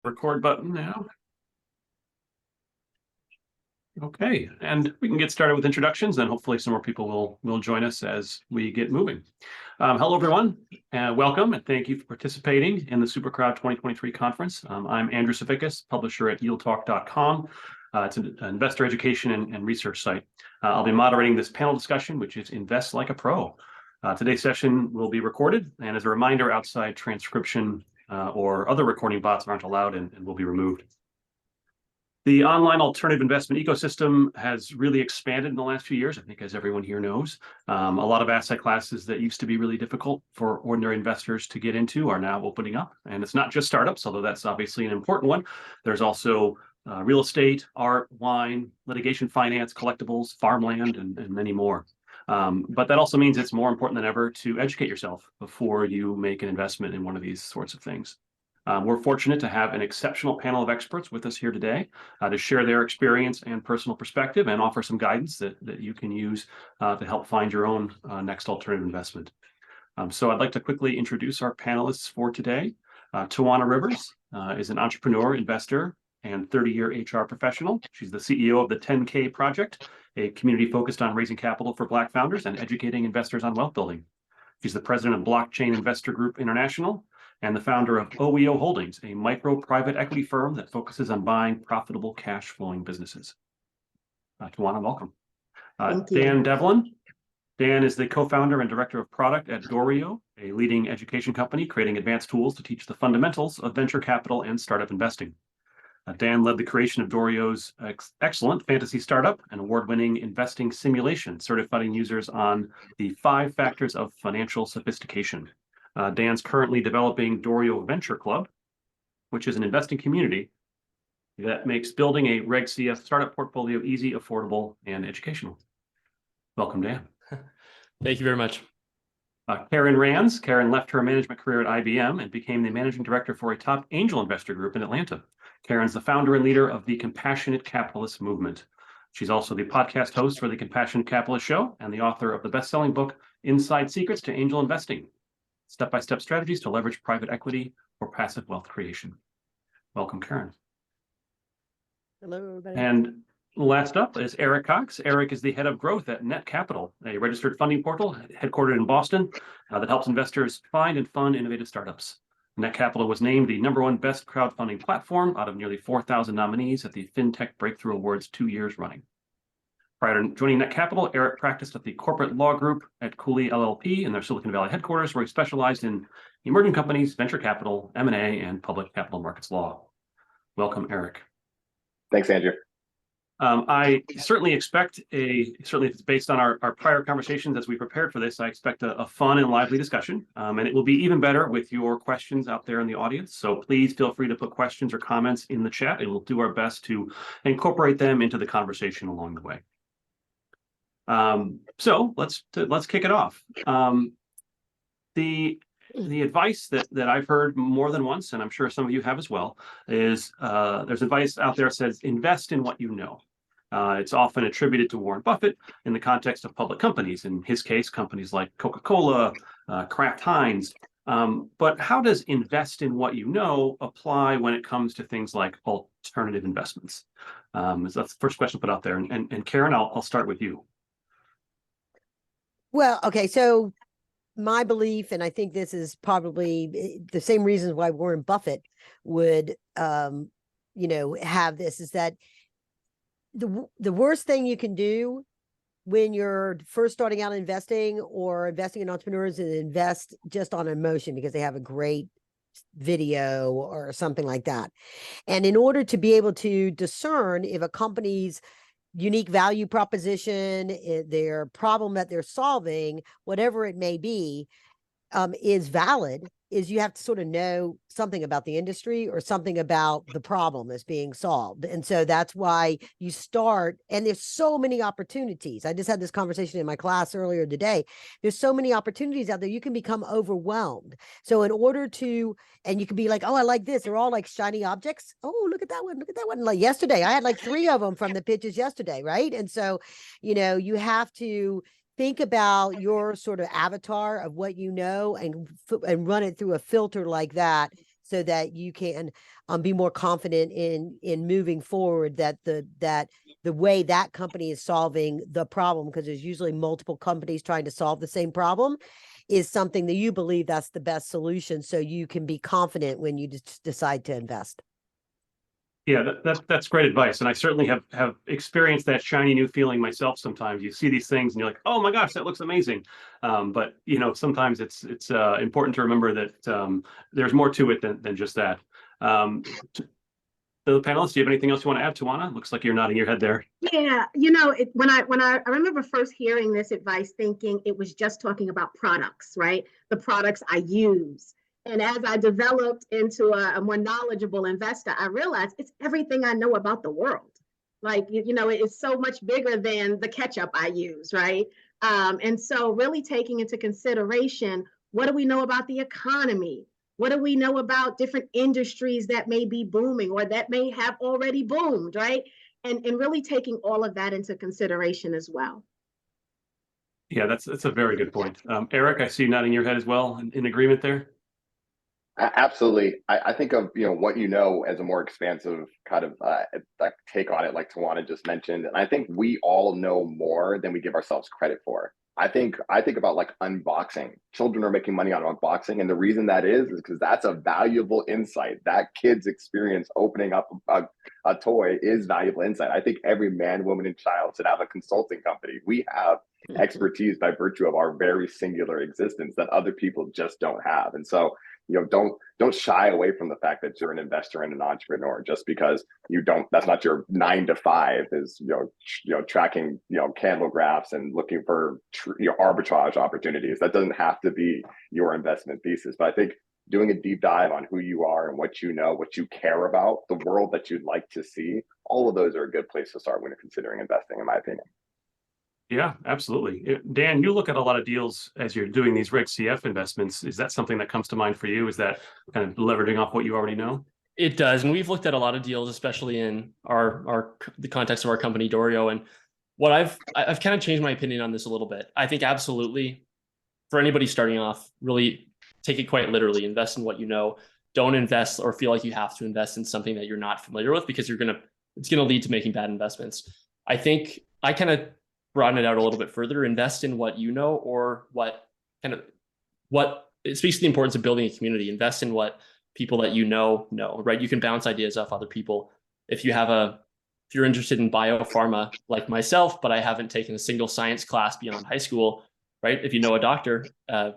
Record button now. Okay, and we can get started with introductions, and hopefully some more people will join us as we get moving. Hello, everyone, welcome, and thank you for participating in the SuperCrowd 2023 conference. I'm Andrew Savikas, publisher at yieldtalk.com. It's an investor education and research site. I'll be moderating this panel discussion, which is Invest Like a Pro. Today's session will be recorded, and as a reminder, outside transcription or other recording bots aren't allowed and will be removed. The online alternative investment ecosystem has really expanded in the last few years, I think, as everyone here knows. A lot of asset classes that used to be really difficult for ordinary investors to get into are now opening up. And it's not just startups, although that's obviously an important one. There's also real estate, art, wine, litigation finance, collectibles, farmland, and many more. But that also means it's more important than ever to educate yourself before you make an investment in one of these sorts of things. We're fortunate to have an exceptional panel of experts with us here today to share their experience and personal perspective and offer some guidance that you can use to help find your own next alternative investment. So I'd like to quickly introduce our panelists for today. Tawana Rivers is an entrepreneur, investor, and 30-year HR professional. She's the CEO of the 10K Project, a community focused on raising capital for Black founders and educating investors on wealth building. She's the president of Blockchain Investor Group International and the founder of OEO Holdings, a micro private equity firm that focuses on buying profitable cash flowing businesses. Tawana, welcome. Dan Devlin. Dan is the co-founder and director of product at Dorio, a leading education company creating advanced tools to teach the fundamentals of venture capital and startup investing. Dan led the creation of Dorio's excellent fantasy startup and award-winning investing simulation, certifying users on the 5 factors of financial sophistication. Dan's currently developing Dorio Venture Club, which is an investing community that makes building a Reg CF startup portfolio easy, affordable, and educational. Welcome, Dan. Thank you very much. Karen Rands. Karen left her management career at IBM and became the managing director for a top angel investor group in Atlanta. Karen's the founder and leader of the Compassionate Capitalist movement. She's also the podcast host for the Compassionate Capitalist Show and the author of the best-selling book, Inside Secrets to Angel Investing: Step-by-Step Strategies to Leverage Private Equity for Passive Wealth Creation. Welcome, Karen. Hello, everybody. And last up is Eric Cox. Eric is the head of growth at Net Capital, a registered funding portal headquartered in Boston that helps investors find and fund innovative startups. Net Capital was named the #1 best crowdfunding platform out of nearly 4,000 nominees at the FinTech Breakthrough Awards 2 years running. Prior to joining Net Capital, Eric practiced at the corporate law group at Cooley LLP in their Silicon Valley headquarters, where he specialized in emerging companies, venture capital, M&A, and public capital markets law. Welcome, Eric. Thanks, Andrew. I certainly expect certainly if it's based on our prior conversations as we prepared for this, I expect a fun and lively discussion. And it will be even better with your questions out there in the audience. So please feel free to put questions or comments in the chat, and we'll do our best to incorporate them into the conversation along the way. So let's kick it off. The advice that I've heard more than once, and I'm sure some of you have as well, is there's advice out there that says invest in what you know. It's often attributed to Warren Buffett in the context of public companies. In his case, companies like Coca-Cola, Kraft Heinz. But how does invest in what you know apply when it comes to things like alternative investments? So that's the first question put out there. And Karen, I'll start with you. Well, okay, so my belief, and I think this is probably the same reasons why Warren Buffett would, have this, is that the worst thing you can do when you're first starting out investing or investing in entrepreneurs is invest just on emotion because they have a great video or something like that. And in order to be able to discern if a company's unique value proposition, their problem that they're solving, whatever it may be, is valid, is you have to sort of know something about the industry or something about the problem that's being solved. And so that's why you start, and there's so many opportunities. I just had this conversation in my class earlier today. There's so many opportunities out there, you can become overwhelmed. So in order to, and you can be like, oh, I like this. They're all like shiny objects. Oh, look at that one. Look at that one. Like yesterday, I had like 3 of them from the pitches yesterday, right? And so, you have to think about your sort of avatar of what you know and run it through a filter like that so that you can be more confident in moving forward, that the way that company is solving the problem, because there's usually multiple companies trying to solve the same problem, is something that you believe that's the best solution, so you can be confident when you decide to invest. Yeah, that's great advice, and I certainly have experienced that shiny new feeling myself. Sometimes you see these things and you're like, "Oh my gosh, that looks amazing," but sometimes it's important to remember that there's more to it than just that. The panelists, do you have anything else you want to add, Tawana? Looks like you're nodding your head there. Yeah, when I remember first hearing this advice, thinking it was just talking about products, right? The products I use. And as I developed into a more knowledgeable investor, I realized it's everything I know about the world. Like, it's so much bigger than the ketchup I use, right? And so really taking into consideration, what do we know about the economy? What do we know about different industries that may be booming or that may have already boomed, right? And really taking all of that into consideration as well. Yeah, that's a very good point. Eric, I see you nodding your head as well. In agreement there? Absolutely. I think of what as a more expansive kind of take on it, like Tawana just mentioned, and I think we all know more than we give ourselves credit for. I think about like unboxing. Children are making money on unboxing, and the reason that is because that's a valuable insight. That kid's experience opening up a toy is valuable insight. I think every man, woman, and child should have a consulting company. We have expertise by virtue of our very singular existence that other people just don't have, and so don't shy away from the fact that you're an investor and an entrepreneur just because that's not your 9 to 5 is tracking candle graphs and looking for arbitrage opportunities. That doesn't have to be your investment thesis. But I think doing a deep dive on who you are and what you care about, the world that you'd like to see, all of those are a good place to start when you're considering investing, in my opinion. Yeah, absolutely. Dan, you look at a lot of deals as you're doing these Reg CF investments. Is that something that comes to mind for you? Is that kind of leveraging off what you already know? It does, and we've looked at a lot of deals, especially in the context of our company Dorio. And what I've kind of changed my opinion on this a little bit. I think absolutely, for anybody starting off, really take it quite literally. Invest in what you know. Don't invest or feel like you have to invest in something that you're not familiar with, because it's gonna lead to making bad investments. I think I kind of broaden it out a little bit further. Invest in what you know, or what it speaks to the importance of building a community. Invest in what people that you know, right? You can bounce ideas off other people. If you're interested in biopharma like myself, but I haven't taken a single science class beyond high school, right? If you know a doctor,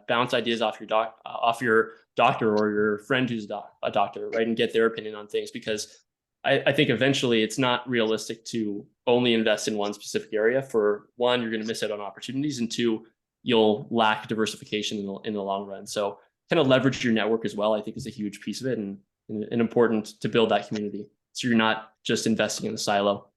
bounce ideas off your doctor or your friend who's a doctor, right? And get their opinion on things, because I think eventually it's not realistic to only invest in one specific area. For one, you're going to miss out on opportunities, and two, you'll lack diversification in the long run. So kind of leverage your network as well, I think, is a huge piece of it, and important to build that community. So you're not just investing in a silo.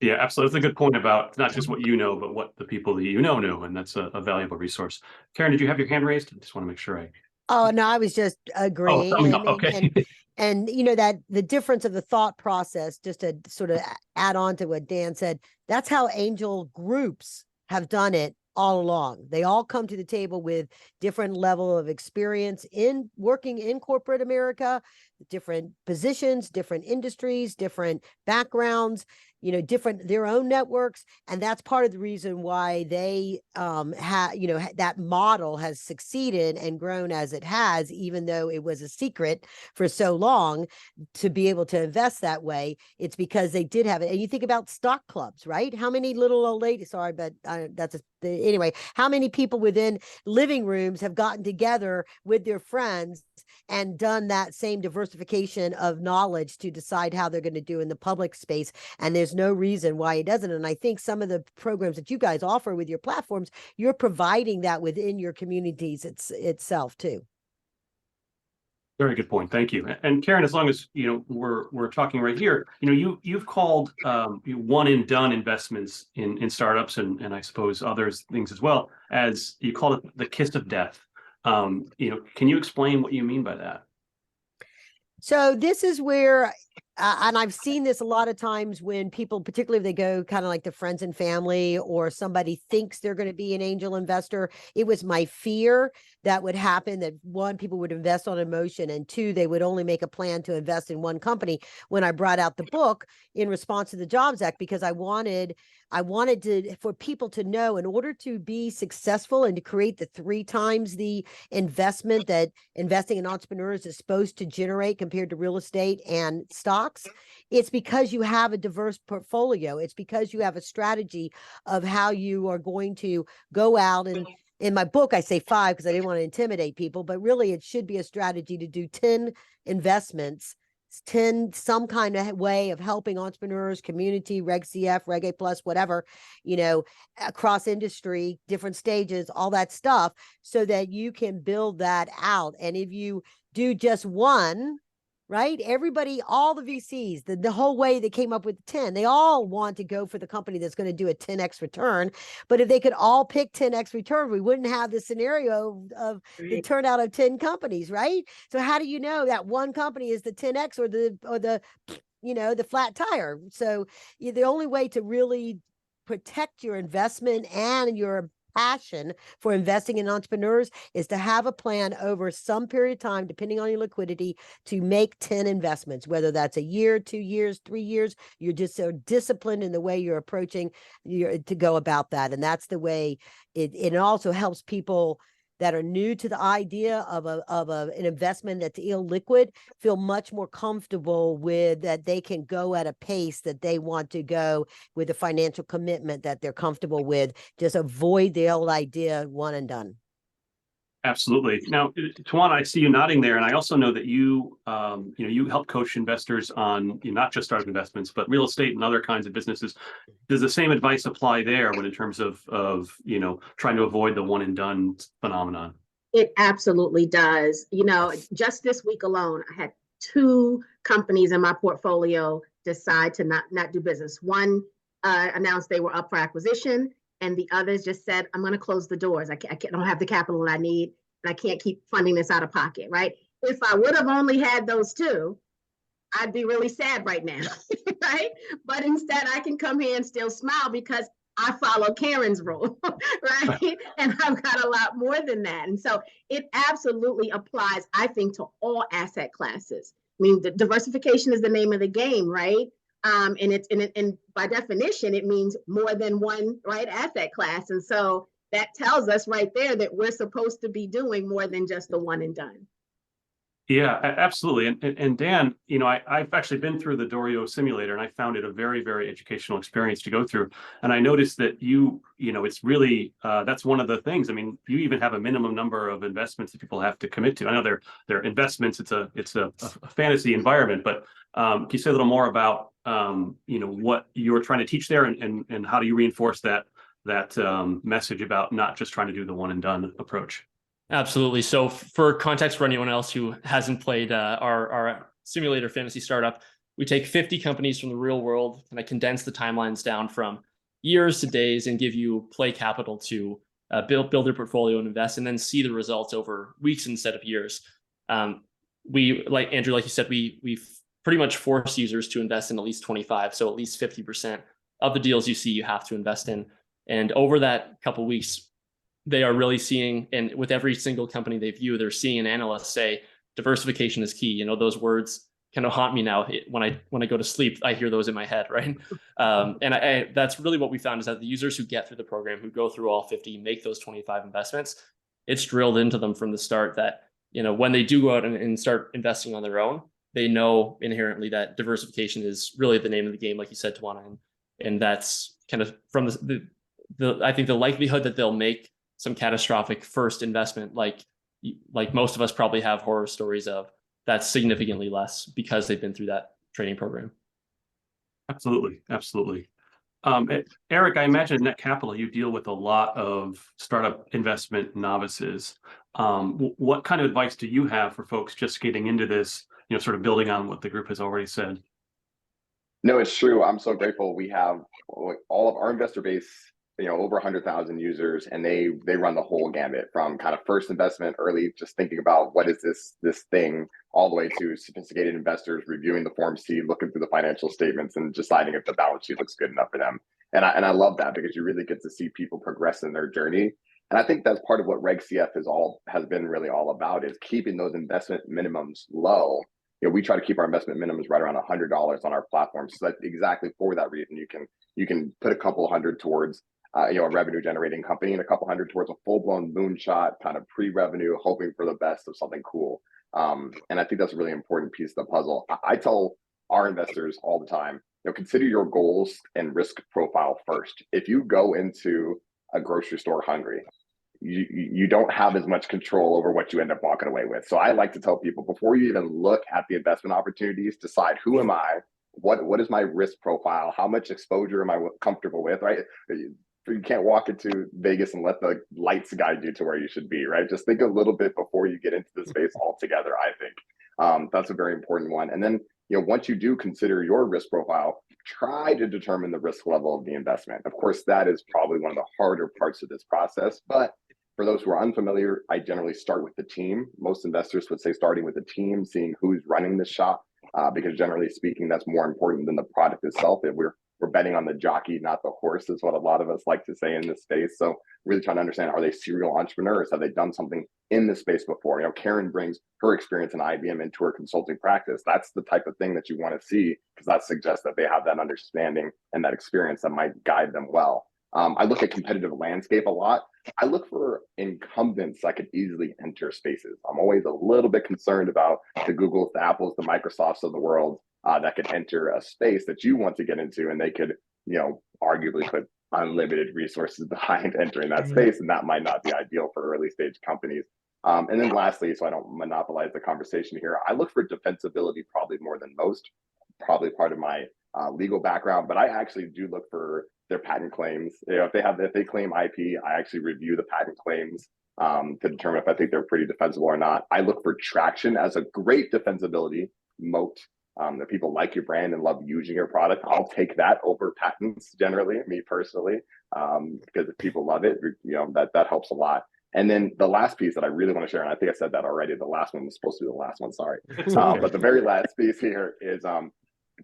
Yeah, absolutely. That's a good point about not just what you know, but what the people that you know. And that's a valuable resource. Karen, did you have your hand raised? I just want to make sure Oh, no, I was just agreeing. Okay. And that the difference of the thought process, just to sort of add on to what Dan said, that's how angel groups have done it all along. They all come to the table with different level of experience in working in corporate America, different positions, different industries, different backgrounds, different their own networks. And that's part of the reason why they that model has succeeded and grown as it has, even though it was a secret for so long to be able to invest that way. It's because they did have it. And you think about stock clubs, right? How many little old ladies, sorry, but anyway, how many people within living rooms have gotten together with their friends and done that same diversification of knowledge to decide how they're going to do in the public space? And there's no reason why it doesn't. And I think some of the programs that you guys offer with your platforms, you're providing that within your communities itself too. Very good point. Thank you. And Karen, as long as we're talking right here, you've called one and done investments in startups and I suppose others things as well, as you call it the kiss of death. Can you explain what you mean by that? So this is where and I've seen this a lot of times when people, particularly if they go kind of like to friends and family, or somebody thinks they're going to be an angel investor. It was my fear that would happen, that one, people would invest on emotion, and two, they would only make a plan to invest in one company, when I brought out the book in response to the Jobs Act, because I wanted for people to know, in order to be successful and to create the 3 times the investment that investing in entrepreneurs is supposed to generate compared to real estate and stocks, it's because you have a diverse portfolio. It's because you have a strategy of how you are going to go out, and in my book, I say 5 because I didn't want to intimidate people, but really it should be a strategy to do 10 investments, 10 some kind of way of helping entrepreneurs, community, Reg CF, Reg A plus, whatever, across industry, different stages, all that stuff, so that you can build that out. And if you do just one, right? Everybody, all the VCs, the whole way they came up with 10, they all want to go for the company that's going to do a 10x return. But if they could all pick 10x return, we wouldn't have the scenario of the turnout of 10 companies, right? So how do you know that one company is the 10x or the flat tire? So the only way to really protect your investment and your passion for investing in entrepreneurs is to have a plan over some period of time, depending on your liquidity, to make 10 investments, whether that's a year, 2 years, 3 years. You're just so disciplined in the way you're approaching to go about that. And that's the way it also helps people that are new to the idea of an investment that's illiquid feel much more comfortable with that. They can go at a pace that they want to go, with a financial commitment that they're comfortable with. Just avoid the old idea, one and done. Absolutely. Now, Tawana, I see you nodding there, and I also know that you help coach investors on not just startup investments, but real estate and other kinds of businesses. Does the same advice apply there, when in terms of trying to avoid the one and done phenomenon? It absolutely does. Just this week alone, I had 2 companies in my portfolio decide to not do business. One announced they were up for acquisition, and the others just said, I'm going to close the doors. I don't have the capital that I need, and I can't keep funding this out of pocket, right? If I would have only had those 2, I'd be really sad right now, right? But instead, I can come here and still smile because I follow Karen's rule, right? And I've got a lot more than that. And so it absolutely applies, I think, to all asset classes. I mean, the diversification is the name of the game, right? And by definition, it means more than one, right, asset class. And so that tells us right there that we're supposed to be doing more than just the one and done. Yeah, absolutely. And Dan, I've actually been through the Dorio simulator, and I found it a very, very educational experience to go through. And I noticed that it's really that's one of the things. I mean, you even have a minimum number of investments that people have to commit to. I know they're investments. It's a fantasy environment, but can you say a little more about what you're trying to teach there, and how do you reinforce that message about not just trying to do the one and done approach? Absolutely. So for context, for anyone else who hasn't played our simulator fantasy startup, we take 50 companies from the real world, and I condense the timelines down from years to days, and give you play capital to build your portfolio and invest, and then see the results over weeks instead of years. We, like Andrew, like you said, we pretty much force users to invest in at least 25, so at least 50% of the deals you see you have to invest in. And over that couple of weeks, they are really seeing, and with every single company they view, they're seeing an analyst say diversification is key. Those words kind of haunt me now. When I go to sleep, I hear those in my head, right? And that's really what we found, is that the users who get through the program, who go through all 50, make those 25 investments, it's drilled into them from the start that when they do go out and start investing on their own, they know inherently that diversification is really the name of the game, like you said, Tawana, and that's kind of from I think the likelihood that they'll make some catastrophic first investment, like most of us probably have horror stories of, that's significantly less because they've been through that training program. Absolutely. Eric, I imagine at Net Capital, you deal with a lot of startup investment novices. What kind of advice do you have for folks just getting into this, sort of building on what the group has already said? No, it's true. I'm so grateful. We have all of our investor base over 100,000 users, and they run the whole gamut from kind of first investment early, just thinking about what is this thing, all the way to sophisticated investors reviewing the Form C, looking through the financial statements and deciding if the balance sheet looks good enough for them. And I love that, because you really get to see people progress in their journey. And I think that's part of what Reg CF has been really all about, is keeping those investment minimums low. We try to keep our investment minimums right around $100 on our platform. So that exactly for that reason, you can put a couple hundred towards a revenue generating company, and a couple hundred towards a full-blown moonshot kind of pre-revenue, hoping for the best of something cool. And I think that's a really important piece of the puzzle. I tell our investors all the time, consider your goals and risk profile first. If you go into a grocery store hungry, you don't have as much control over what you end up walking away with. So I like to tell people, before you even look at the investment opportunities, decide, who am I? What is my risk profile? How much exposure am I comfortable with, right? You can't walk into Vegas and let the lights guide you to where you should be, right? Just think a little bit before you get into the space altogether, I think. That's a very important one. And then, once you do consider your risk profile, try to determine the risk level of the investment. Of course, that is probably one of the harder parts of this process. But for those who are unfamiliar, I generally start with the team. Most investors would say starting with the team, seeing who's running the shop, because generally speaking, that's more important than the product itself. If we're betting on the jockey, not the horse, is what a lot of us like to say in this space. So really trying to understand, are they serial entrepreneurs? Have they done something in this space before? Karen brings her experience in IBM into her consulting practice. That's the type of thing that you want to see, because that suggests that they have that understanding and that experience that might guide them well. I look at competitive landscape a lot. I look for incumbents that could easily enter spaces. I'm always a little bit concerned about the Googles, the Apples, the Microsofts of the world that could enter a space that you want to get into, and they could, arguably put unlimited resources behind entering that space, and that might not be ideal for early stage companies. And then lastly, so I don't monopolize the conversation here, I look for defensibility probably more than most, probably part of my legal background, but I actually do look for their patent claims. If they claim IP, I actually review the patent claims to determine if I think they're pretty defensible or not. I look for traction as a great defensibility moat. That people like your brand and love using your product. I'll take that over patents generally, me personally, because if people love it, that helps a lot. And then the last piece that I really want to share, and I think I said that already, the last one was supposed to be the last one, sorry. But the very last piece here is,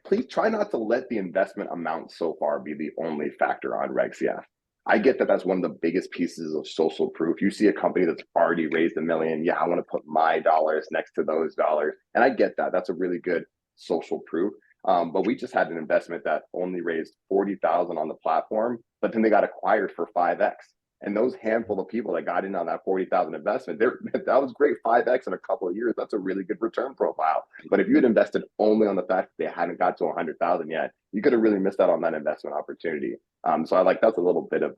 please try not to let the investment amount so far be the only factor on Reg CF. I get that that's one of the biggest pieces of social proof. You see a company that's already raised $1 million. Yeah, I want to put my dollars next to those dollars. And I get that. That's a really good social proof. But we just had an investment that only raised $40,000 on the platform, but then they got acquired for 5x. And those handful of people that got in on that $40,000 investment, that was great. 5x in a couple of years, that's a really good return profile. But if you had invested only on the fact that they hadn't got to 100,000 yet, you could have really missed out on that investment opportunity. So that's a little bit of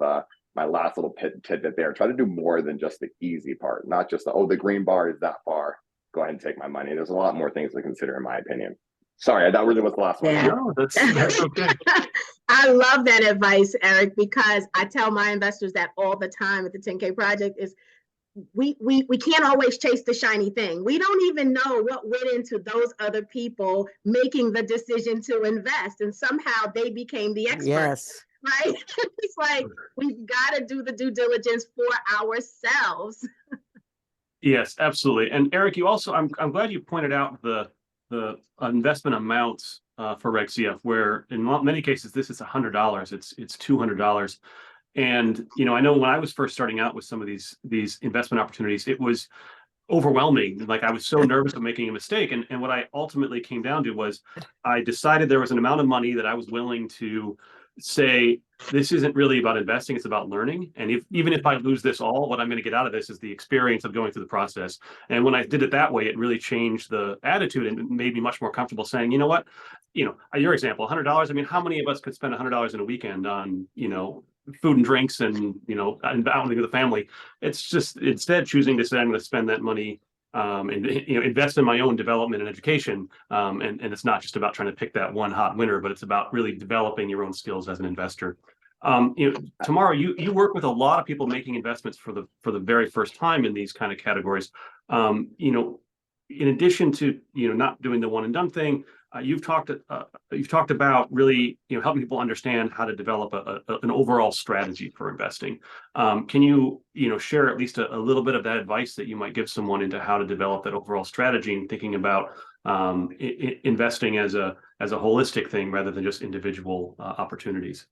my last little tidbit there. Try to do more than just the easy part, not just the green bar is that far, go ahead and take my money. There's a lot more things to consider, in my opinion. Sorry, that really was the last one. Yeah. No, that's okay. I love that advice, Eric, because I tell my investors that all the time at the 10K Project is we can't always chase the shiny thing. We don't even know what went into those other people making the decision to invest, and somehow they became the expert. Yes. Right? It's like, we've got to do the due diligence for ourselves. Yes, absolutely. And Eric, you also, I'm glad you pointed out the investment amounts for Reg CF, where in many cases this is $100, it's $200. And I know when I was first starting out with some of these investment opportunities, it was overwhelming. Like, I was so nervous of making a mistake. And what I ultimately came down to was, I decided there was an amount of money that I was willing to say, this isn't really about investing, it's about learning. And even if I lose this all, what I'm going to get out of this is the experience of going through the process. And when I did it that way, it really changed the attitude and made me much more comfortable saying, you know what, your example, $100. I mean, how many of us could spend $100 in a weekend on, food and drinks and, outing with the family? It's just, instead choosing to say, I'm going to spend that money and invest in my own development and education. And it's not just about trying to pick that one hot winner, but it's about really developing your own skills as an investor. Tomorrow, you work with a lot of people making investments for the very first time in these kind of categories. in addition to, not doing the one and done thing, you've talked about really, helping people understand how to develop an overall strategy for investing. Can you, share at least a little bit of that advice that you might give someone into how to develop that overall strategy and thinking about investing as a holistic thing rather than just individual opportunities?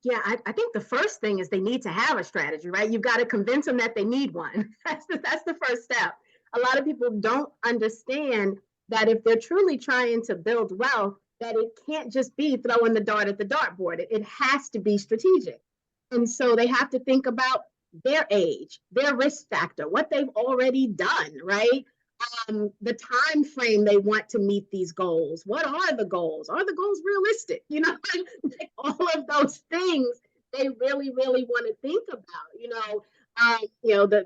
Yeah, I think the first thing is they need to have a strategy, right? You've got to convince them that they need one. That's the first step. A lot of people don't understand that if they're truly trying to build wealth, that it can't just be throwing the dart at the dartboard. It has to be strategic. And so they have to think about their age, their risk factor, what they've already done, right? The time frame they want to meet these goals. What are the goals? Are the goals realistic? Like all of those things they really, really want to think about.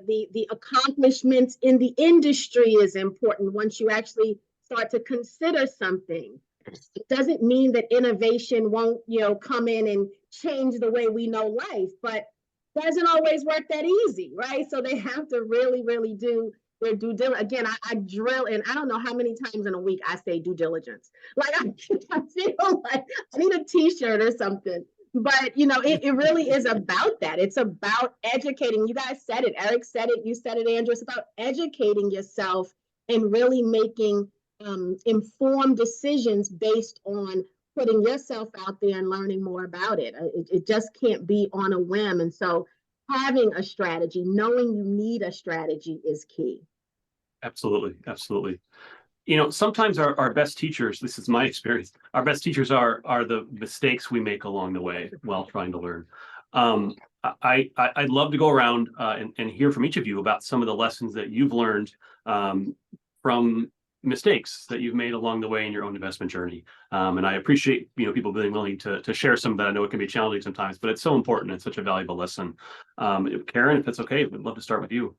The accomplishments in the industry is important once you actually start to consider something. It doesn't mean that innovation won't, come in and change the way we know life, but it doesn't always work that easy, right? So they have to really, really do their due diligence. Again, I drill, and I don't know how many times in a week I say due diligence. Like I feel like I need a T-shirt or something. But it really is about that. It's about educating. You guys said it. Eric said it. You said it, Andrew. It's about educating yourself and really making informed decisions based on putting yourself out there and learning more about it. It just can't be on a whim. And so having a strategy, knowing you need a strategy is key. Absolutely. Absolutely. Sometimes our best teachers, this is my experience, our best teachers are the mistakes we make along the way while trying to learn. I'd love to go around and hear from each of you about some of the lessons that you've learned from mistakes that you've made along the way in your own investment journey. And I appreciate, people being willing to share some of that. I know it can be challenging sometimes, but it's so important. It's such a valuable lesson. Karen, if it's okay, we'd love to start with you.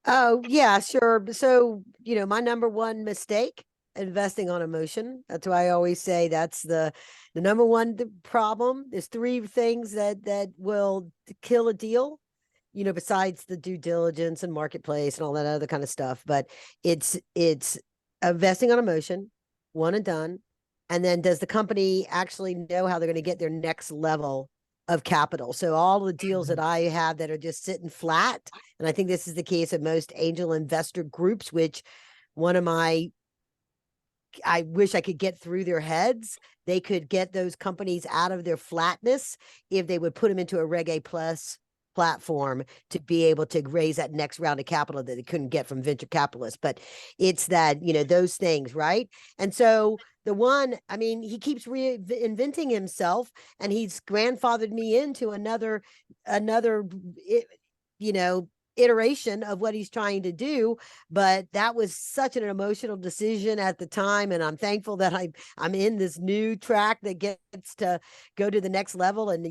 Oh, yeah, sure. So, my number one mistake, investing on emotion. That's why I always say that's the number one problem. There's three things that will kill a deal, besides the due diligence and marketplace and all that other kind of stuff. But it's investing on emotion, one and done. And then does the company actually know how they're going to get their next level of capital? So all the deals that I have that are just sitting flat, and I think this is the case of most angel investor groups, which I wish I could get through their heads. They could get those companies out of their flatness if they would put them into a Reg A Plus platform to be able to raise that next round of capital that they couldn't get from venture capitalists. But it's that, those things, right? And so the one, he keeps reinventing himself, and he's grandfathered me into another, iteration of what he's trying to do. But that was such an emotional decision at the time, and I'm thankful that I'm in this new track that gets to go to the next level. And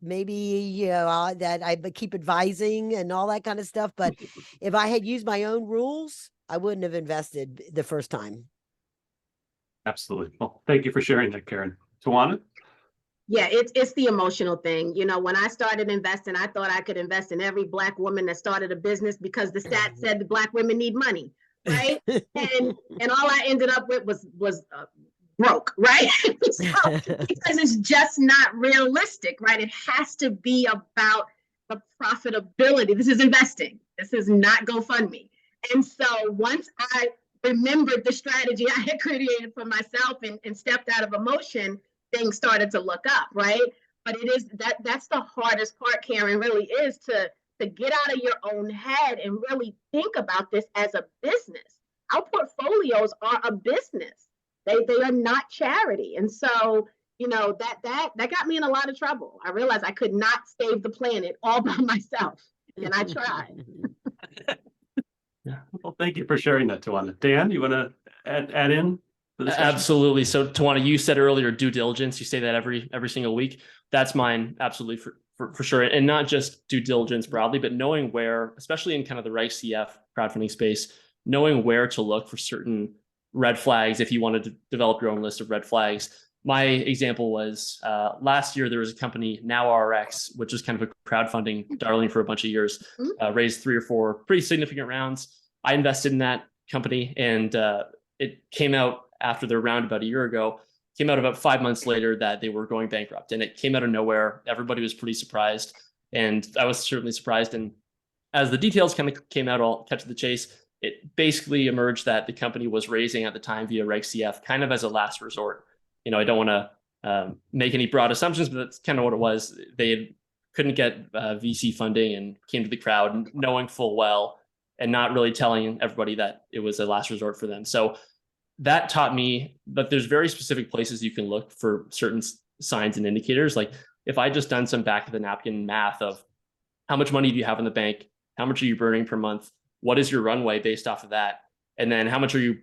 maybe that I keep advising and all that kind of stuff. But if I had used my own rules, I wouldn't have invested the first time. Absolutely. Well, thank you for sharing that, Karen. Tawana? Yeah, it's the emotional thing. When I started investing, I thought I could invest in every Black woman that started a business because the stats said the Black women need money, right? and all I ended up with was broke, right? So, because it's just not realistic, right? It has to be about the profitability. This is investing. This is not GoFundMe. And so once I remembered the strategy I had created for myself and stepped out of emotion, things started to look up, right? But it is that's the hardest part, Karen, really is to get out of your own head and really think about this as a business. Our portfolios are a business. They are not charity. And so, that got me in a lot of trouble. I realized I could not save the planet all by myself. And I tried. Yeah. Well, thank you for sharing that, Tawana. Dan, you want to add in? Absolutely. So Tawana, you said earlier due diligence. You say that every single week. That's mine, absolutely for sure. And not just due diligence broadly, but knowing where, especially in kind of the RICF crowdfunding space, knowing where to look for certain red flags if you wanted to develop your own list of red flags. My example was last year there was a company, Now RX, which is kind of a crowdfunding darling for a bunch of years, raised 3 or 4 pretty significant rounds. I invested in that company, and it came out after their round about a year ago. Came out about 5 months later that they were going bankrupt, and it came out of nowhere. Everybody was pretty surprised, and I was certainly surprised. And as the details kind of came out, I'll cut to the chase. It basically emerged that the company was raising at the time via Reg CF, kind of as a last resort. I don't want to make any broad assumptions, but that's kind of what it was. They couldn't get VC funding and came to the crowd knowing full well and not really telling everybody that it was a last resort for them. So that taught me that there's very specific places you can look for certain signs and indicators. Like if I just done some back of the napkin math of how much money do you have in the bank, how much are you burning per month, what is your runway based off of that, and then how much are you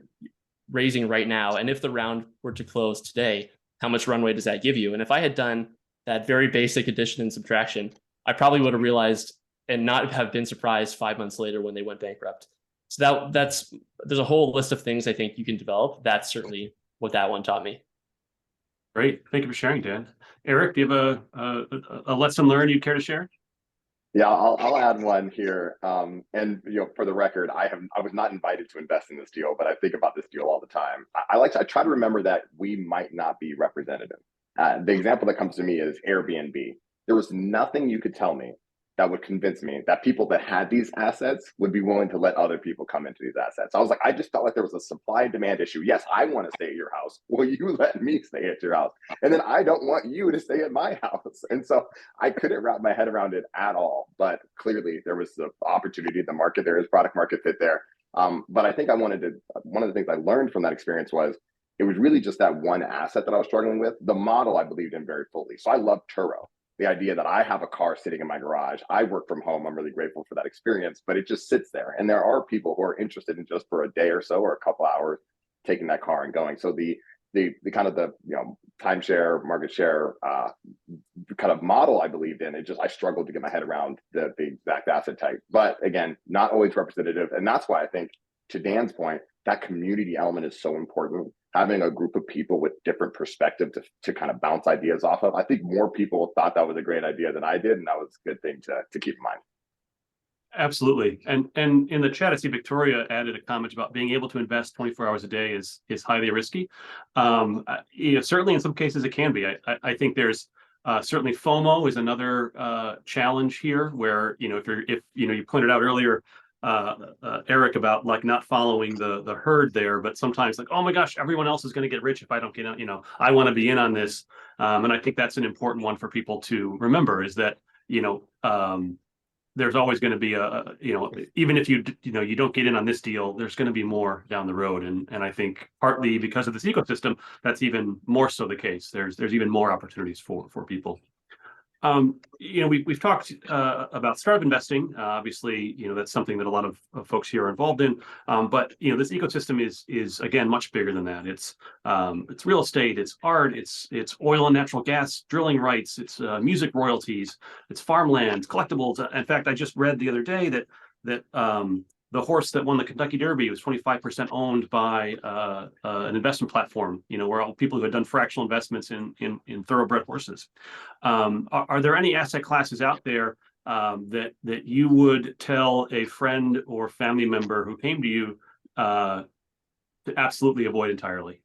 raising right now, and if the round were to close today, how much runway does that give you? And if I had done that very basic addition and subtraction, I probably would have realized and not have been surprised 5 months later when they went bankrupt. So that's there's a whole list of things I think you can develop. That's certainly what that one taught me. Great, thank you for sharing, Dan. Eric, do you have a lesson learned you'd care to share? Yeah, I'll add one here. And for the record, I was not invited to invest in this deal, but I think about this deal all the time. I try to remember that we might not be representative. The example that comes to me is Airbnb. There was nothing you could tell me that would convince me that people that had these assets would be willing to let other people come into these assets. I was like, I just felt like there was a supply and demand issue. Yes, I want to stay at your house. Will you let me stay at your house? And then I don't want you to stay at my house. And so I couldn't wrap my head around it at all. But clearly there was the opportunity, the market, there is product market fit there. But I think one of the things I learned from that experience was it was really just that one asset that I was struggling with. The model I believed in very fully. So I love Turo. The idea that I have a car sitting in my garage, I work from home, I'm really grateful for that experience, but it just sits there. And there are people who are interested in just for a day or so or a couple hours taking that car and going. So the kind of the timeshare, market share kind of model I believed in, I struggled to get my head around the exact asset type. But again, not always representative. And that's why I think, to Dan's point, that community element is so important. Having a group of people with different perspective to kind of bounce ideas off of. I think more people thought that was a great idea than I did, and that was a good thing to keep in mind. Absolutely. And in the chat, I see Victoria added a comment about being able to invest 24 hours a day is highly risky. Certainly in some cases it can be. I think there's certainly FOMO is another challenge here, where if you pointed out earlier, Eric, about like not following the herd there, but sometimes like, oh my gosh, everyone else is going to get rich if I don't get out, I want to be in on this. And I think that's an important one for people to remember, is that, there's always going to be even if you don't get in on this deal, there's going to be more down the road. And I think partly because of this ecosystem, that's even more so the case. There's even more opportunities for people. We've talked about startup investing. Obviously, that's something that a lot of folks here are involved in. But this ecosystem is again much bigger than that. It's real estate, it's art, it's oil and natural gas drilling rights, it's music royalties, it's farmland, collectibles. In fact, I just read the other day that the horse that won the Kentucky Derby was 25% owned by an investment platform, where all people who had done fractional investments in thoroughbred horses. Are there any asset classes out there that you would tell a friend or family member who came to you to absolutely avoid entirely?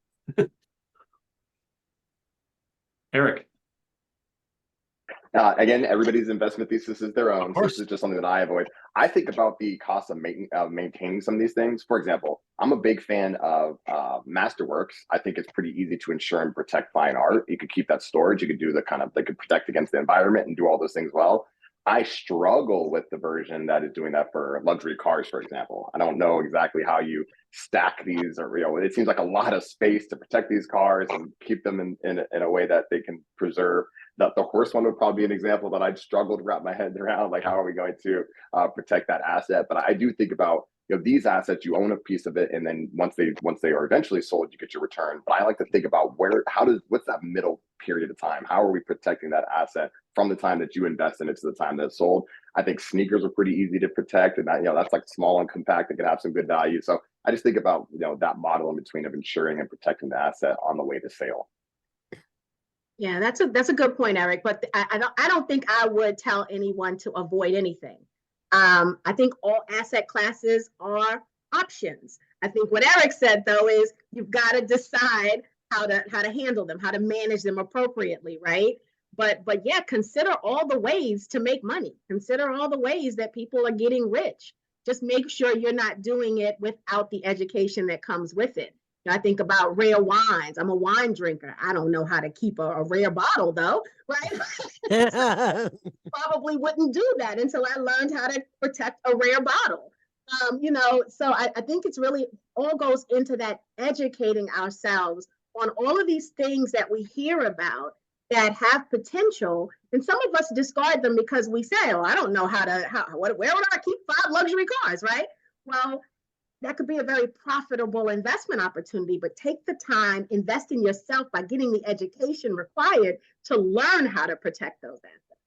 Eric. Again, everybody's investment thesis is their own. So this is just something that I avoid. I think about the cost of maintaining some of these things. For example, I'm a big fan of Masterworks. I think it's pretty easy to insure and protect fine art. You could keep that storage. You could do they could protect against the environment and do all those things well. I struggle with the version that is doing that for luxury cars, for example. I don't know exactly how you stack these, or it seems like a lot of space to protect these cars and keep them in a way that they can preserve. The horse one would probably be an example that I'd struggle to wrap my head around. Like, how are we going to protect that asset? But I do think about these assets. You own a piece of it, and then once they are eventually sold, you get your return. But I like to think about what's that middle period of time? How are we protecting that asset from the time that you invest in it to the time that it's sold? I think sneakers are pretty easy to protect, and that's like small and compact and can have some good value. So I just think about that model in between of insuring and protecting the asset on the way to sale. Yeah, that's a good point, Eric. But I don't think I would tell anyone to avoid anything. I think all asset classes are options. I think what Eric said though is you've got to decide how to handle them, how to manage them appropriately, right? But yeah, consider all the ways to make money. Consider all the ways that people are getting rich. Just make sure you're not doing it without the education that comes with it. I think about rare wines. I'm a wine drinker. I don't know how to keep a rare bottle though, right? Probably wouldn't do that until I learned how to protect a rare bottle. So I think it's really all goes into that educating ourselves on all of these things that we hear about that have potential, and some of us discard them because we say, "Oh, I don't know where would I keep 5 luxury cars?" Right? Well, that could be a very profitable investment opportunity, but take the time, invest in yourself by getting the education required to learn how to protect those assets.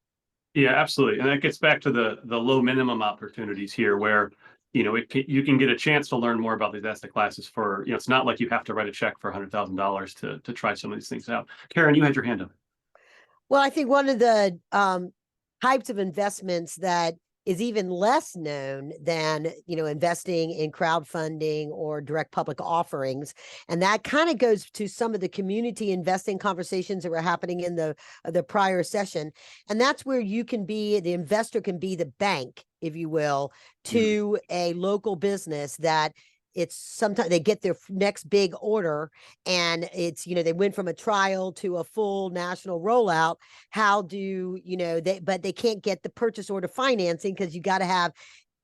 Yeah, absolutely. And that gets back to the low minimum opportunities here where, you can get a chance to learn more about these asset classes for, it's not like you have to write a check for $100,000 to try some of these things out. Karen, you had your hand up. Well, I think one of the types of investments that is even less known than, investing in crowdfunding or direct public offerings. And that kind of goes to some of the community investing conversations that were happening in the prior session. And that's where the investor can be the bank, if you will, to a local business that it's sometimes they get their next big order and it's, they went from a trial to a full national rollout. How do, but they can't get the purchase order financing because you got to have,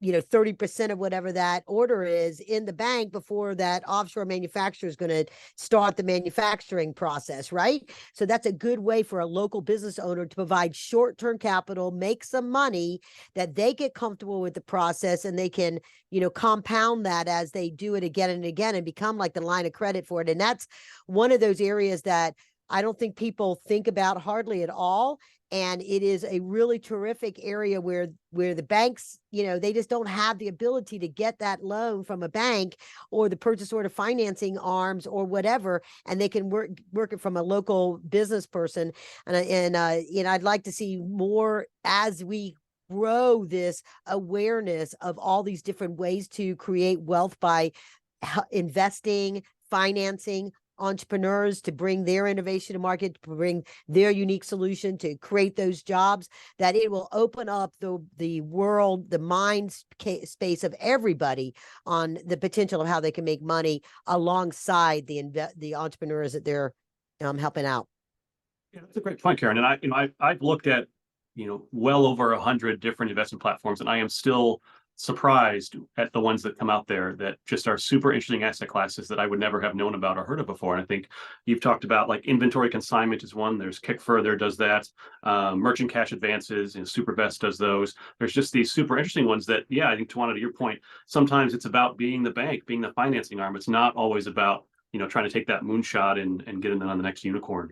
30% of whatever that order is in the bank before that offshore manufacturer is going to start the manufacturing process, right? So that's a good way for a local business owner to provide short-term capital, make some money that they get comfortable with the process, and they can, compound that as they do it again and again and become like the line of credit for it. And that's one of those areas that I don't think people think about hardly at all. And it is a really terrific area where the banks, they just don't have the ability to get that loan from a bank or the purchase order financing arms or whatever, and they can work it from a local business person. And I'd like to see more as we grow this awareness of all these different ways to create wealth by investing, financing entrepreneurs to bring their innovation to market, to bring their unique solution, to create those jobs, that it will open up the world, the mind space of everybody on the potential of how they can make money alongside the entrepreneurs that they're helping out. Yeah, that's a great point, Karen. And I've looked at, well over 100 different investment platforms, and I am still surprised at the ones that come out there that just are super interesting asset classes that I would never have known about or heard of before. And I think you've talked about like inventory consignment is one. There's Kick Further does that. Merchant cash advances, Supervest does those. There's just these super interesting ones that, yeah, I think, Tawana, to your point, sometimes it's about being the bank, being the financing arm. It's not always about, trying to take that moonshot and get in on the next unicorn.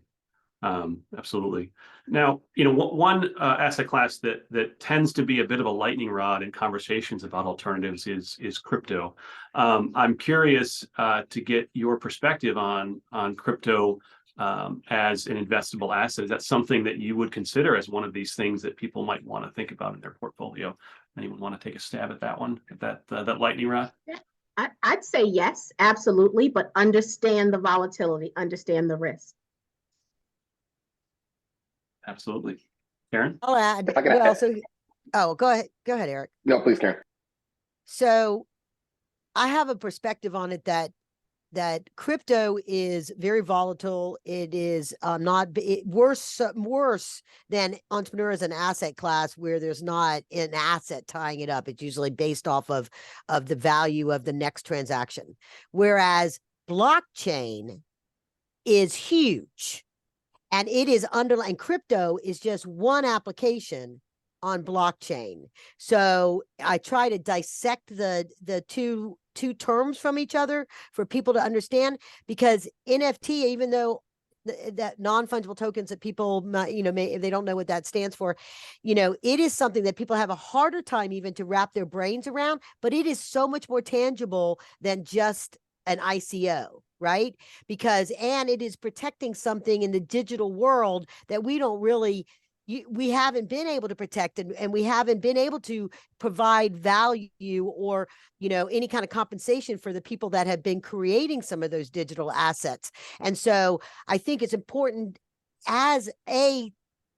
Absolutely. Now, one asset class that tends to be a bit of a lightning rod in conversations about alternatives is crypto. I'm curious to get your perspective on crypto as an investable asset. Is that something that you would consider as one of these things that people might want to think about in their portfolio? Anyone want to take a stab at that one, at that lightning rod? Yeah, I'd say yes, absolutely, but understand the volatility, understand the risk. Absolutely. Karen? I'll add. Go ahead, Eric. No, please, Karen. So I have a perspective on it that crypto is very volatile. It is worse than entrepreneur as an asset class where there's not an asset tying it up. It's usually based off of the value of the next transaction. Whereas blockchain is huge. And it is underlying. Crypto is just one application on blockchain. So I try to dissect the two terms from each other for people to understand, because NFT, even though that non-fungible tokens that people may they don't know what that stands for, it is something that people have a harder time even to wrap their brains around, but it is so much more tangible than just an ICO. Right? Because it is protecting something in the digital world that we don't really we haven't been able to protect and we haven't been able to provide value or, any kind of compensation for the people that have been creating some of those digital assets. And so I think it's important as a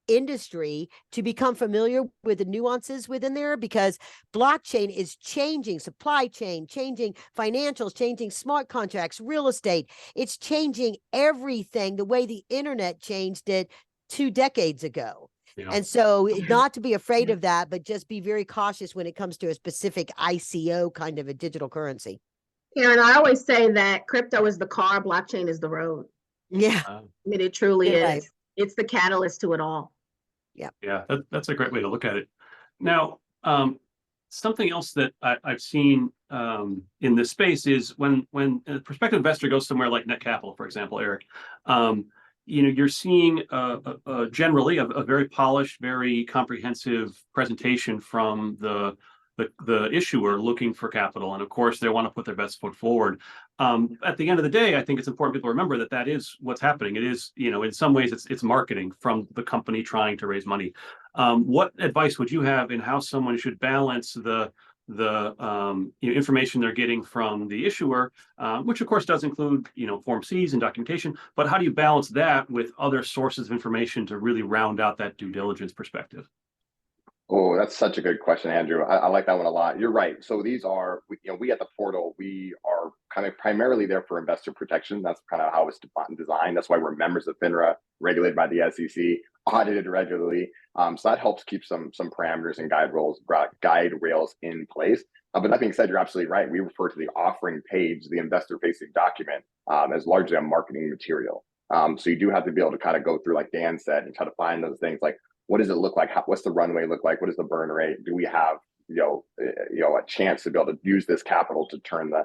industry to become familiar with the nuances within there, because blockchain is changing supply chain, changing financials, changing smart contracts, real estate. It's changing everything the way the internet changed it 2 decades ago. Yeah. And so not to be afraid of that, but just be very cautious when it comes to a specific ICO kind of a digital currency. Karen, I always say that crypto is the car, blockchain is the road. Yeah. I mean, it truly You're is. right. It's the catalyst to it all. Yeah, that's a great way to look at it. Now, something else that I've seen in this space is when a prospective investor goes somewhere like Net Capital, for example, Eric, you're seeing generally a very polished, very comprehensive presentation from the issuer looking for capital, and of course they want to put their best foot forward. At the end of the day, I think it's important people remember that is what's happening. It is, in some ways, it's marketing from the company trying to raise money. What advice would you have in how someone should balance the information they're getting from the issuer, which of course does include Form Cs and documentation, but how do you balance that with other sources of information to really round out that due diligence perspective? Oh, that's such a good question, Andrew. I like that one a lot. You're right. So these are, we at the portal, we are kind of primarily there for investor protection. That's kind of how it's designed. That's why we're members of FINRA, regulated by the SEC, audited regularly. So that helps keep some parameters and guide rails in place. But that being said, you're absolutely right. We refer to the offering page, the investor-facing document, as largely a marketing material. So you do have to be able to kind of go through, like Dan said, and try to find those things like, what does it look like? What's the runway look like? What is the burn rate? Do we have a chance to be able to use this capital to turn to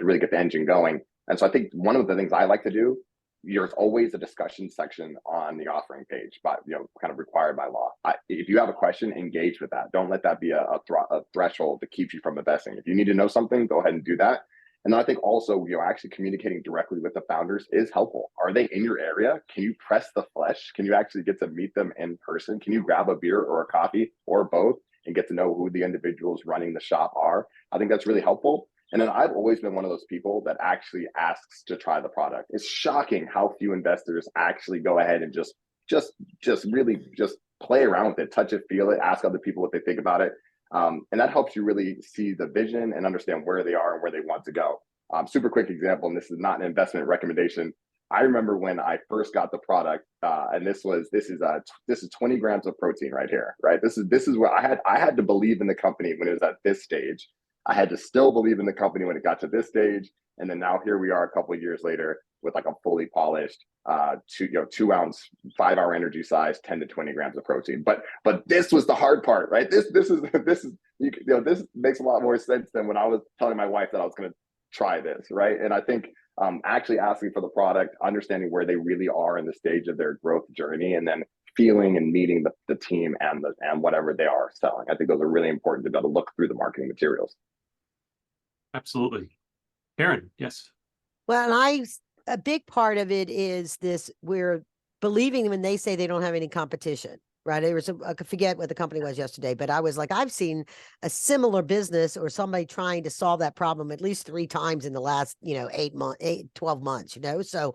really get the engine going? And so I think one of the things I like to do, there's always a discussion section on the offering page, but kind of required by law. If you have a question, engage with that. Don't let that be a threshold to keep you from investing. If you need to know something, go ahead and do that. And then I think also, actually communicating directly with the founders is helpful. Are they in your area? Can you press the flesh? Can you actually get to meet them in person? Can you grab a beer or a coffee or both and get to know who the individuals running the shop are? I think that's really helpful. And then I've always been one of those people that actually asks to try the product. It's shocking how few investors actually go ahead and just really play around with it, touch it, feel it, ask other people what they think about it. And that helps you really see the vision and understand where they are and where they want to go. Super quick example, and this is not an investment recommendation. I remember when I first got the product, and this is 20 grams of protein right here, right? This is where I had to believe in the company when it was at this stage. I had to still believe in the company when it got to this stage, and then now here we are a couple of years later with like a fully polished 2 ounce 5 hour energy size, 10 to 20 grams of protein. But this was the hard part, right? This makes a lot more sense than when I was telling my wife that I was going to try this, right? And I think actually asking for the product, understanding where they really are in the stage of their growth journey, and then feeling and meeting the team and whatever they are selling. I think those are really important to be able to look through the marketing materials. Absolutely. Karen, yes. Well, and a big part of it is this, we're believing when they say they don't have any competition, right? There was I forget what the company was yesterday, but I was like, I've seen a similar business or somebody trying to solve that problem at least 3 times in the last, 12 months, So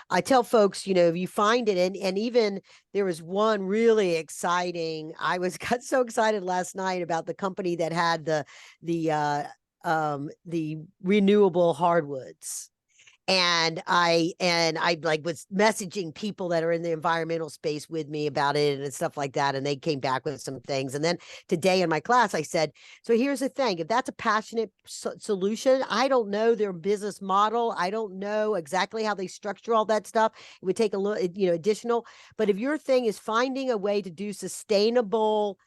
I tell folks, if you find it, and even there was one really exciting, got so excited last night about the company that had the renewable hardwoods. And I like was messaging people that are in the environmental space with me about it and stuff like that. And they came back with some things. And then today in my class, I said, so here's the thing, if that's a passionate solution, I don't know their business model. I don't know exactly how they structure all that stuff. It would take a little, additional, but if your thing is finding a way to do a sustainable,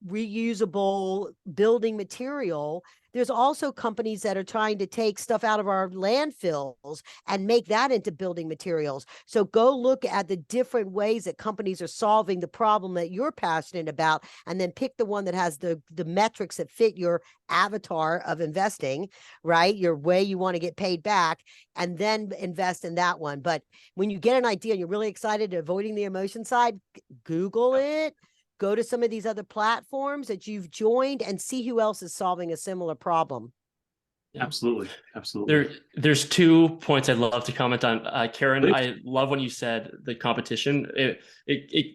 reusable building material there's also companies that are trying to take stuff out of our landfills and make that into building materials. So go look at the different ways that companies are solving the problem that you're passionate about, and then pick the one that has the metrics that fit your avatar of investing, right? Your way you want to get paid back, and then invest in that one. But when you get an idea and you're really excited, avoiding the emotion side, Google it. Go to some of these other platforms that you've joined and see who else is solving a similar problem. Absolutely. Absolutely. There's 2 points I'd love to comment on. Karen, Please. I love when you said the competition.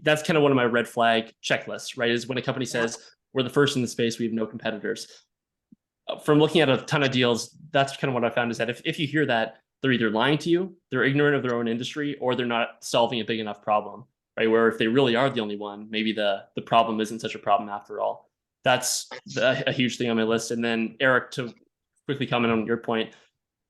That's kind of one of my red flag checklists, right? Is when a company says we're the first in the space, we have no competitors. From looking at a ton of deals, that's kind of what I found, is that if you hear that, they're either lying to you, they're ignorant of their own industry, or they're not solving a big enough problem, right? Where if they really are the only one, maybe the problem isn't such a problem after all. That's a huge thing on my list. And then Eric, to quickly comment on your point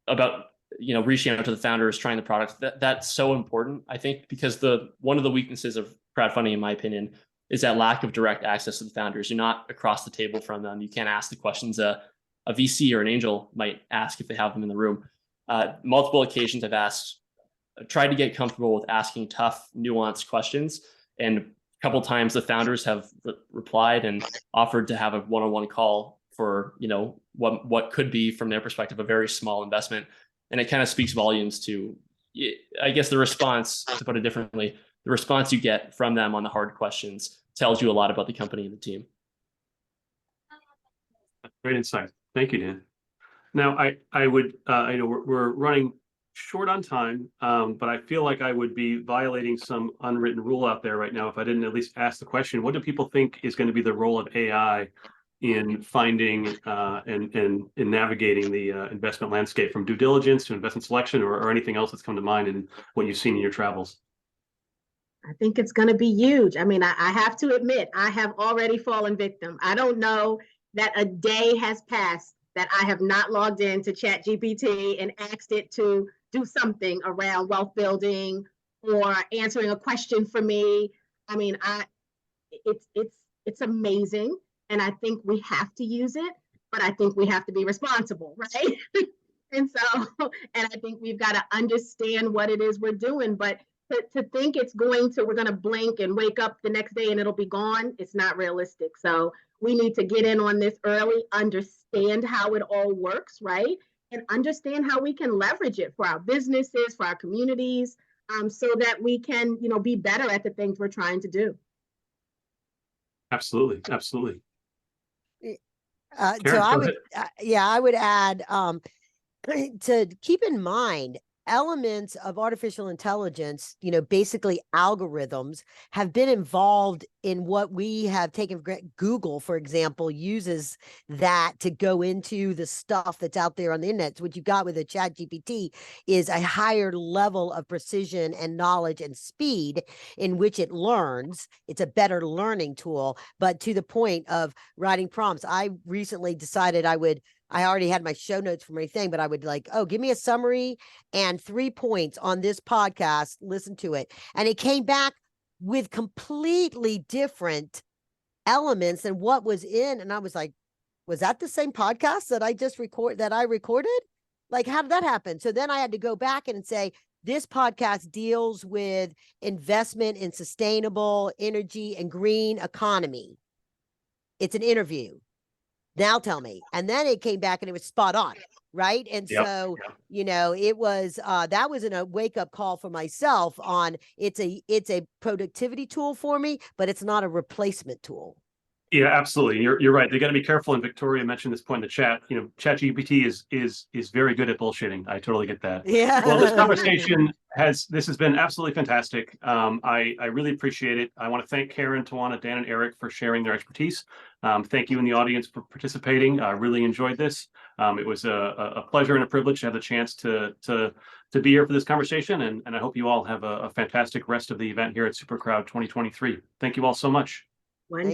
about, reaching out to the founders, trying the product, that's so important, I think, because one of the weaknesses of crowdfunding, in my opinion, is that lack of direct access to the founders. You're not across the table from them. You can't ask the questions a VC or an angel might ask if they have them in the room. Multiple occasions I've tried to get comfortable with asking tough, nuanced questions, and a couple times the founders have replied and offered to have a one-on-one call for what could be, from their perspective, a very small investment. And it kind of speaks volumes to, I guess, the response, to put it differently, the response you get from them on the hard questions tells you a lot about the company and the team. Great insight. Thank you, Dan. Now, I would, we're running short on time, but I feel like I would be violating some unwritten rule out there right now if I didn't at least ask the question: what do people think is going to be the role of AI in finding and in navigating the investment landscape, from due diligence to investment selection, or anything else that's come to mind in what you've seen in your travels? I think it's going to be huge. I mean, I have to admit, I have already fallen victim. I don't know that a day has passed that I have not logged into ChatGPT and asked it to do something around wealth building or answering a question for me. I mean, it's amazing, and I think we have to use it, but I think we have to be responsible, right? And I think we've got to understand what it is we're doing. But to think we're going to blink and wake up the next day and it'll be gone, it's not realistic. So we need to get in on this early, understand how it all works, right? And understand how we can leverage it for our businesses, for our communities, so that we can, be better at the things we're trying to do. Absolutely. So Karen, I would, I would add to keep in mind, elements of artificial intelligence, basically algorithms, have been involved in what we have taken for granted. Google, for example, uses that to go into the stuff that's out there on the internet. So what you got with a ChatGPT is a higher level of precision and knowledge and speed in which it learns. It's a better learning tool. But to the point of writing prompts, I recently decided I already had my show notes from everything, but I would give me a summary and 3 points on this podcast, listen to it. And it came back with completely different elements than what was in. And I was like, was that the same podcast that I recorded? Like, how did that happen? So then I had to go back and say, this podcast deals with investment in sustainable energy and green economy. It's an interview. Now tell me. And then it came back and it was spot on. Right. And so, it was, that was a wake up call for myself on it's a productivity tool for me, but it's not a replacement tool. Yeah, absolutely. You're right. They got to be careful. And Victoria mentioned this point in the chat. ChatGPT is very good at bullshitting. I totally get that. Yeah. Well, this conversation has been absolutely fantastic. I really appreciate it. I want to thank Karen, Tawana, Dan, and Eric for sharing their expertise. Thank you in the audience for participating. I really enjoyed this. It was a pleasure and a privilege to have the chance to be here for this conversation. And I hope you all have a fantastic rest of the event here at SuperCrowd 2023. Thank you all so much. Wonderful.